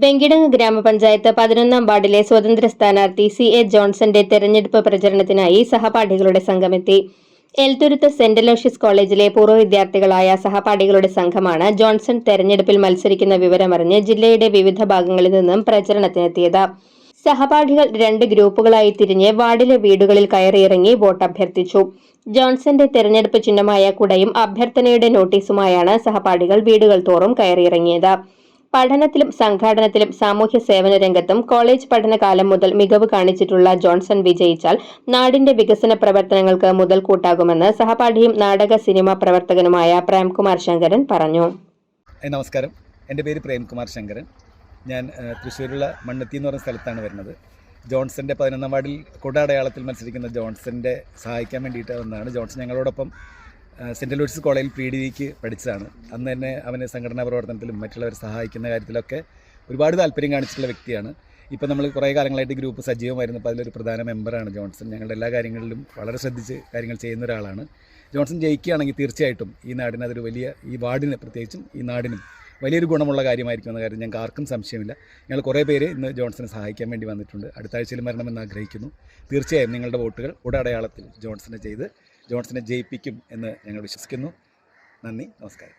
വെങ്കിടങ്ങ് ഗ്രാമപഞ്ചായത്ത് 11-ാം വാർഡിലെ സ്വതന്ത്ര സ്ഥാനാർത്ഥി CA ജോൺസന്റെ തെരഞ്ഞെടുപ്പ് പ്രചരണത്തിനായി സഹപാഠികളുടെ സംഘമെത്തി. എൽത്തുരുത്ത് സെന്റ് അലോഷ്യസ് കോളേജിലെ പൂർവ്വ വിദ്യാർത്ഥികളായ സഹപാഠികളുടെ സംഘമാണ് ജോൺസൺ തെരഞ്ഞെടുപ്പിൽ മത്സരിക്കുന്ന വിവരമറിഞ്ഞ് ജില്ലയുടെ വിവിധ ഭാഗങ്ങളിൽ നിന്നും പ്രചരണത്തിനെത്തിയത്. സഹപാഠികൾ 2 ഗ്രൂപ്പുകളായി തിരിഞ്ഞ് വാർഡിലെ വീടുകളിൽ കയറിയിറങ്ങി വോട്ട് അഭ്യർത്ഥിച്ചു. ജോൺസന്റെ തെരഞ്ഞെടുപ്പ് ചിഹ്നമായ കുടയും അഭ്യർത്ഥനയുടെ നോട്ടീസുമായാണ് സഹപാഠികൾ വീടുകൾ തോറും കയറിയിറങ്ങിയത്. പഠനത്തിലും സംഘാടനത്തിലും സാമൂഹ്യ സേവന രംഗത്തും കോളേജ് പഠനകാലം മുതൽ മികവ് കാണിച്ചിട്ടുള്ള ജോൺസൺ വിജയിച്ചാൽ നാടിന്റെ വികസന പ്രവർത്തനങ്ങൾക്ക് മുതൽക്കൂട്ടാകുമെന്ന് സഹപാഠിയും നാടക സിനിമാ പ്രവർത്തകനുമായ പ്രേംകുമാർ ശങ്കരൻ പറഞ്ഞു. നമസ്കാരം, എൻ്റെ പേര് പ്രേംകുമാർ ശങ്കരൻ. ഞാൻ തൃശ്ശൂരുള്ള മണ്ണത്തി എന്ന് പറയുന്ന സ്ഥലത്താണ് വരുന്നത്. ജോൺസൻ്റെ 11-ാം വാർഡിൽ കുടയടയാളത്തിൽ മത്സരിക്കുന്ന ജോൺസൻ്റെ സഹായിക്കാൻ വേണ്ടിയിട്ട് വന്നതാണ്. ജോൺസൺ ഞങ്ങളോടൊപ്പം സെൻറ്റ് ലൂയിസ് കോളേജിൽ PDVക്ക് പഠിച്ചതാണ്. അന്ന് തന്നെ അവന് സംഘടനാ പ്രവർത്തനത്തിലും മറ്റുള്ളവരെ സഹായിക്കുന്ന കാര്യത്തിലൊക്കെ ഒരുപാട് താല്പര്യം കാണിച്ചിട്ടുള്ള വ്യക്തിയാണ്. ഇപ്പോൾ നമ്മൾ കുറേ കാലങ്ങളായിട്ട് ഗ്രൂപ്പ് സജീവമായിരുന്നു. അപ്പോൾ അതിലൊരു പ്രധാന മെമ്പറാണ് ജോൺസൺ. ഞങ്ങളുടെ എല്ലാ കാര്യങ്ങളിലും വളരെ ശ്രദ്ധിച്ച് കാര്യങ്ങൾ ചെയ്യുന്ന ഒരാളാണ്. ജോൺസൺ ജയിക്കുകയാണെങ്കിൽ തീർച്ചയായിട്ടും ഈ നാടിന് അതൊരു വലിയ, ഈ വാർഡിന് പ്രത്യേകിച്ചും ഈ നാടിനും വലിയൊരു ഗുണമുള്ള കാര്യമായിരിക്കുമെന്ന കാര്യം ഞങ്ങൾക്ക് ആർക്കും സംശയമില്ല. ഞങ്ങൾ കുറേ പേര് ഇന്ന് ജോൺസനെ സഹായിക്കാൻ വേണ്ടി വന്നിട്ടുണ്ട്. അടുത്ത ആഴ്ചയിൽ വരണമെന്ന് ആഗ്രഹിക്കുന്നു. തീർച്ചയായും നിങ്ങളുടെ വോട്ടുകൾ അടയാളത്തിൽ ജോൺസനെ ചെയ്ത് ജോൺസനെ ജയിപ്പിക്കും എന്ന് ഞങ്ങൾ വിശ്വസിക്കുന്നു. നന്ദി, നമസ്കാരം.